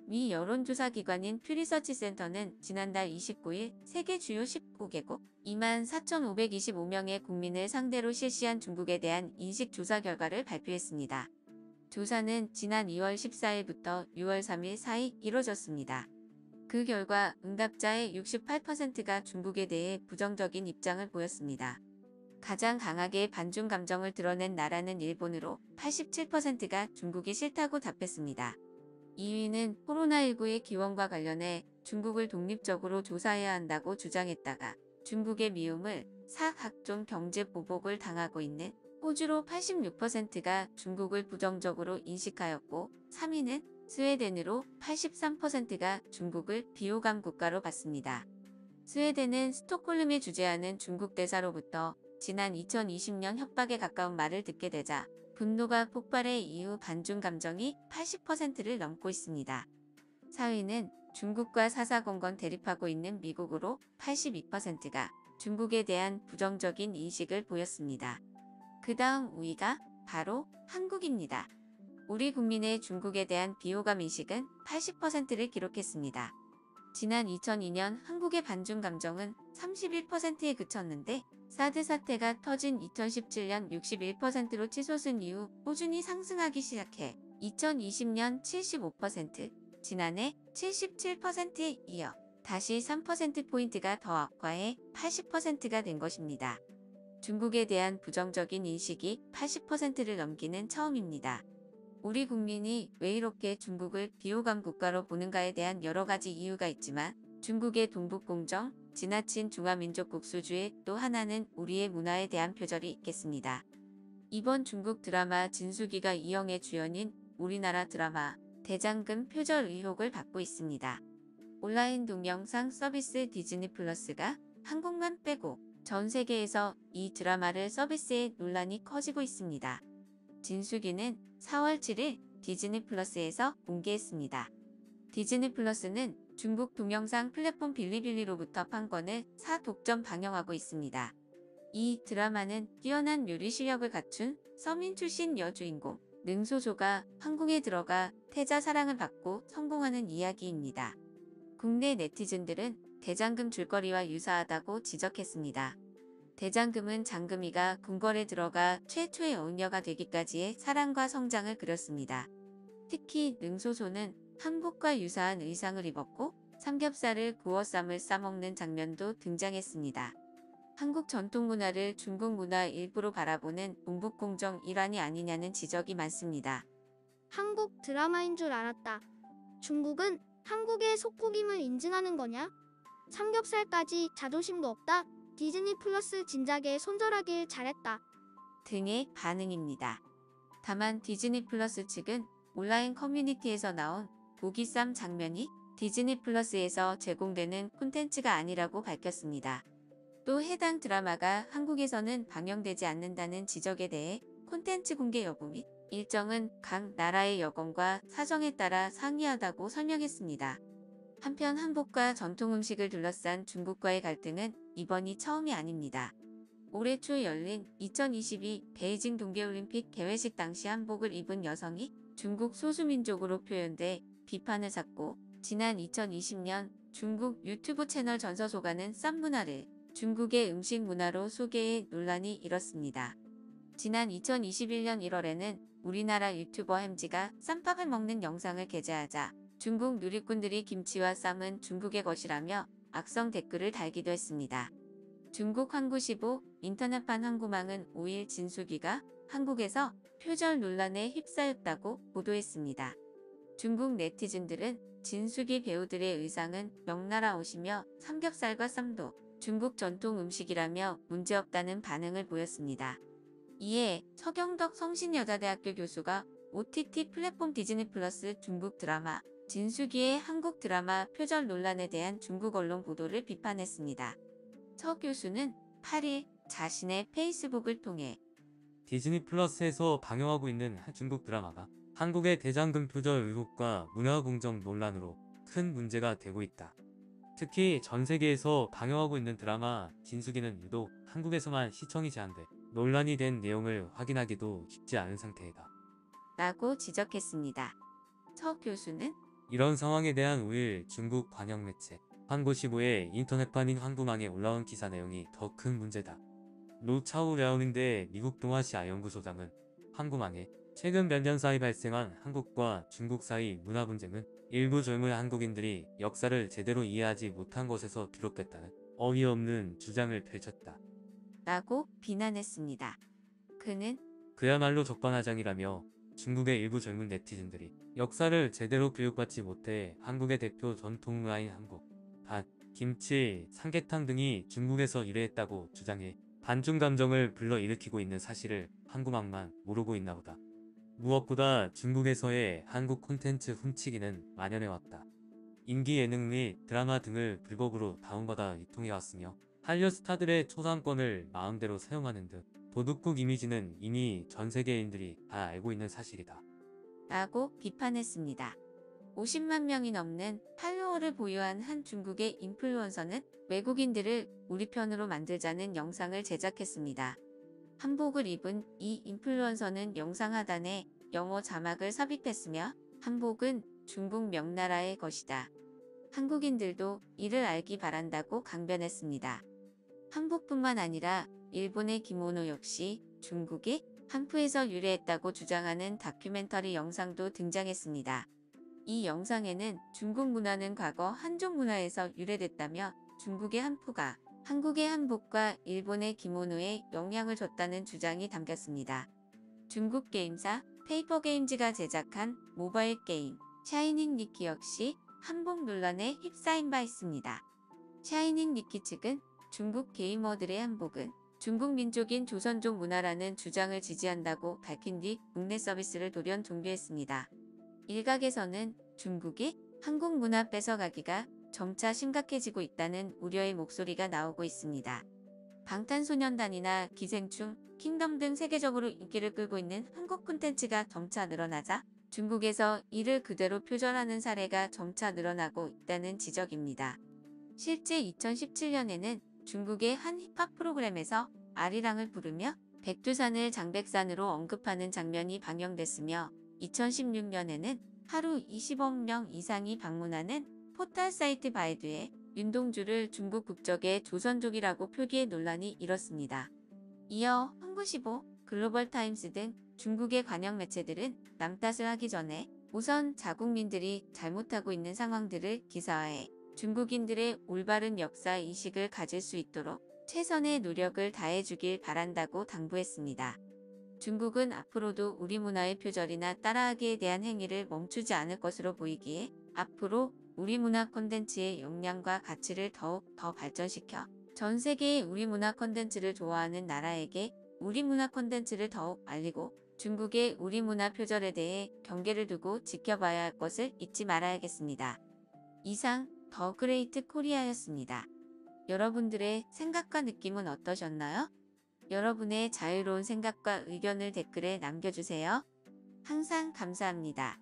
미 여론조사기관인 퓨리서치 센터는 지난달 29일 세계 주요 19개국 24,525명의 국민을 상대로 실시한 중국에 대한 인식조사 결과를 발표했습니다. 조사는 지난 2월 14일부터 6월 3일 사이 이뤄졌습니다. 그 결과 응답자의 68%가 중국에 대해 부정적인 입장을 보였습니다. 가장 강하게 반중 감정을 드러낸 나라는 일본으로 87%가 중국이 싫다고 답했습니다. 2위는 코로나19의 기원과 관련해 중국을 독립적으로 조사해야 한다고 주장했다가 중국의 미움을 각종 경제 보복을 당하고 있는 호주로 86%가 중국을 부정적으로 인식하였고 3위는 스웨덴으로 83%가 중국을 비호감 국가로 봤습니다. 스웨덴은 스톡홀름에 주재하는 중국 대사로부터 지난 2020년 협박에 가까운 말을 듣게 되자 분노가 폭발해 이후 반중 감정이 80%를 넘고 있습니다. 4위는 중국과 사사건건 대립하고 있는 미국으로 82%가 중국에 대한 부정적인 인식을 보였습니다. 그 다음 5위가 바로 한국입니다. 우리 국민의 중국에 대한 비호감 인식은 80%를 기록했습니다. 지난 2002년 한국의 반중 감정은 31%에 그쳤는데 사드 사태가 터진 2017년 61%로 치솟은 이후 꾸준히 상승하기 시작해 2020년 75%, 지난해 77%에 이어 다시 3%포인트가 더 악화해 80%가 된 것입니다. 중국에 대한 부정적인 인식이 80%를 넘기는 처음입니다. 우리 국민이 왜 이렇게 중국을 비호감 국가로 보는가에 대한 여러 가지 이유가 있지만 중국의 동북공정, 지나친 중화민족 국수주의 또 하나는 우리의 문화에 대한 표절이 있겠습니다. 이번 중국 드라마 진수기가 이영애 주연인 우리나라 드라마 대장금 표절 의혹을 받고 있습니다. 온라인 동영상 서비스 디즈니 플러스가 한국만 빼고 전 세계에서 이 드라마를 서비스해 논란이 커지고 있습니다. 진수기는 4월 7일 디즈니 플러스에서 공개했습니다. 디즈니 플러스는 중국 동영상 플랫폼 빌리빌리로부터 판권을 독점 방영하고 있습니다. 이 드라마는 뛰어난 요리 실력을 갖춘 서민 출신 여주인공 능소조가 한국에 들어가 태자 사랑을 받고 성공하는 이야기입니다. 국내 네티즌들은 대장금 줄거리와 유사하다고 지적했습니다. 대장금은 장금이가 궁궐에 들어가 최초의 어운여가 되기까지의 사랑과 성장을 그렸습니다. 특히 능소소는 한복과 유사한 의상을 입었고 삼겹살을 구워 쌈을 싸먹는 장면도 등장했습니다. 한국 전통문화를 중국 문화 일부로 바라보는 동북공정 일환이 아니냐는 지적이 많습니다. 한국 드라마인 줄 알았다. 중국은 한국의 속국임을 인증하는 거냐? 삼겹살까지 자존심도 없다. 디즈니 플러스 진작에 손절하길 잘했다. 등의 반응입니다. 다만 디즈니 플러스 측은 온라인 커뮤니티에서 나온 고기쌈 장면이 디즈니 플러스에서 제공되는 콘텐츠가 아니라고 밝혔습니다. 또 해당 드라마가 한국에서는 방영되지 않는다는 지적에 대해 콘텐츠 공개 여부 및 일정은 각 나라의 여건과 사정에 따라 상이하다고 설명했습니다. 한편 한복과 전통 음식을 둘러싼 중국과의 갈등은 이번이 처음이 아닙니다. 올해 초 열린 2022 베이징 동계올림픽 개회식 당시 한복을 입은 여성이 중국 소수민족으로 표현돼 비판을 샀고 지난 2020년 중국 유튜브 채널 전서소가는 쌈 문화를 중국의 음식 문화로 소개해 논란이 일었습니다. 지난 2021년 1월에는 우리나라 유튜버 햄지가 쌈밥을 먹는 영상을 게재하자 중국 누리꾼들이 김치와 쌈은 중국의 것이라며 악성 댓글을 달기도 했습니다. 중국 항구15 인터넷판 항구망은 5일 진수기가 한국에서 표절 논란에 휩싸였다고 보도했습니다. 중국 네티즌들은 진수기 배우들의 의상은 명나라 옷이며 삼겹살과 쌈도 중국 전통 음식이라며 문제없다는 반응을 보였습니다. 이에 서경덕 성신여자대학교 교수가 OTT 플랫폼 디즈니 플러스 중국 드라마 진수기의 한국 드라마 표절 논란에 대한 중국 언론 보도를 비판했습니다. 서 교수는 8일 자신의 페이스북을 통해 디즈니 플러스에서 방영하고 있는 중국 드라마가 한국의 대장금 표절 의혹과 문화공정 논란으로 큰 문제가 되고 있다. 특히 전 세계에서 방영하고 있는 드라마 진수기는 유독 한국에서만 시청이 제한돼 논란이 된 내용을 확인하기도 쉽지 않은 상태이다. 라고 지적했습니다. 서 교수는 이런 상황에 대한 5일 중국 관영 매체 환고15의 인터넷판인 환구망에 올라온 기사 내용이 더 큰 문제다. 로차우 랴오닝대 미국 동아시아 연구소장은 환구망에 최근 몇 년 사이 발생한 한국과 중국 사이 문화 분쟁은 일부 젊은 한국인들이 역사를 제대로 이해하지 못한 것에서 비롯됐다는 어이없는 주장을 펼쳤다. 라고 비난했습니다. 그는 그야말로 적반하장이라며 중국의 일부 젊은 네티즌들이 역사를 제대로 교육받지 못해 한국의 대표 전통 문화인 한국, 밥, 김치, 삼계탕 등이 중국에서 유래했다고 주장해 반중 감정을 불러일으키고 있는 사실을 한국만만 모르고 있나 보다. 무엇보다 중국에서의 한국 콘텐츠 훔치기는 만연해왔다. 인기 예능 및 드라마 등을 불법으로 다운받아 유통해왔으며 한류 스타들의 초상권을 마음대로 사용하는 등 도둑국 이미지는 이미 전 세계인들이 다 알고 있는 사실이다. 라고 비판했습니다. 50만 명이 넘는 팔로워를 보유한 한 중국의 인플루언서는 외국인들을 우리 편으로 만들자는 영상을 제작했습니다. 한복을 입은 이 인플루언서는 영상 하단에 영어 자막을 삽입했으며 한복은 중국 명나라의 것이다. 한국인들도 이를 알기 바란다고 강변했습니다. 한복뿐만 아니라 일본의 기모노 역시 중국의 한푸에서 유래했다고 주장하는 다큐멘터리 영상도 등장했습니다. 이 영상에는 중국 문화는 과거 한족 문화에서 유래됐다며 중국의 한푸가 한국의 한복과 일본의 기모노에 영향을 줬다는 주장이 담겼습니다. 중국 게임사 페이퍼게임즈가 제작한 모바일 게임 샤이닝 니키 역시 한복 논란에 휩싸인 바 있습니다. 샤이닝 니키 측은 중국 게이머들의 한복은 중국 민족인 조선족 문화라는 주장을 지지한다고 밝힌 뒤 국내 서비스를 돌연 종료했습니다. 일각에서는 중국의 한국 문화 뺏어가기가 점차 심각해지고 있다는 우려의 목소리가 나오고 있습니다. 방탄소년단이나 기생충, 킹덤 등 세계적으로 인기를 끌고 있는 한국 콘텐츠가 점차 늘어나자 중국에서 이를 그대로 표절하는 사례가 점차 늘어나고 있다는 지적입니다. 실제 2017년에는 중국의 한 힙합 프로그램에서 아리랑을 부르며 백두산을 장백산으로 언급하는 장면이 방영됐으며 2016년에는 하루 20억 명 이상이 방문하는 포털 사이트 바이두에 윤동주를 중국 국적의 조선족이라고 표기해 논란이 일었습니다. 이어 환구15, 글로벌타임스 등 중국의 관영 매체들은 남 탓을 하기 전에 우선 자국민들이 잘못하고 있는 상황들을 기사화해 중국인들의 올바른 역사 인식을 가질 수 있도록 최선의 노력을 다해주길 바란다고 당부했습니다. 중국은 앞으로도 우리 문화의 표절이나 따라하기에 대한 행위를 멈추지 않을 것으로 보이기에 앞으로 우리 문화 콘텐츠의 역량과 가치를 더욱 더 발전시켜 전 세계의 우리 문화 콘텐츠를 좋아하는 나라에게 우리 문화 콘텐츠를 더욱 알리고 중국의 우리 문화 표절에 대해 경계를 두고 지켜봐야 할 것을 잊지 말아야겠습니다. 이상 더 그레이트 코리아였습니다. 여러분들의 생각과 느낌은 어떠셨나요? 여러분의 자유로운 생각과 의견을 댓글에 남겨주세요. 항상 감사합니다.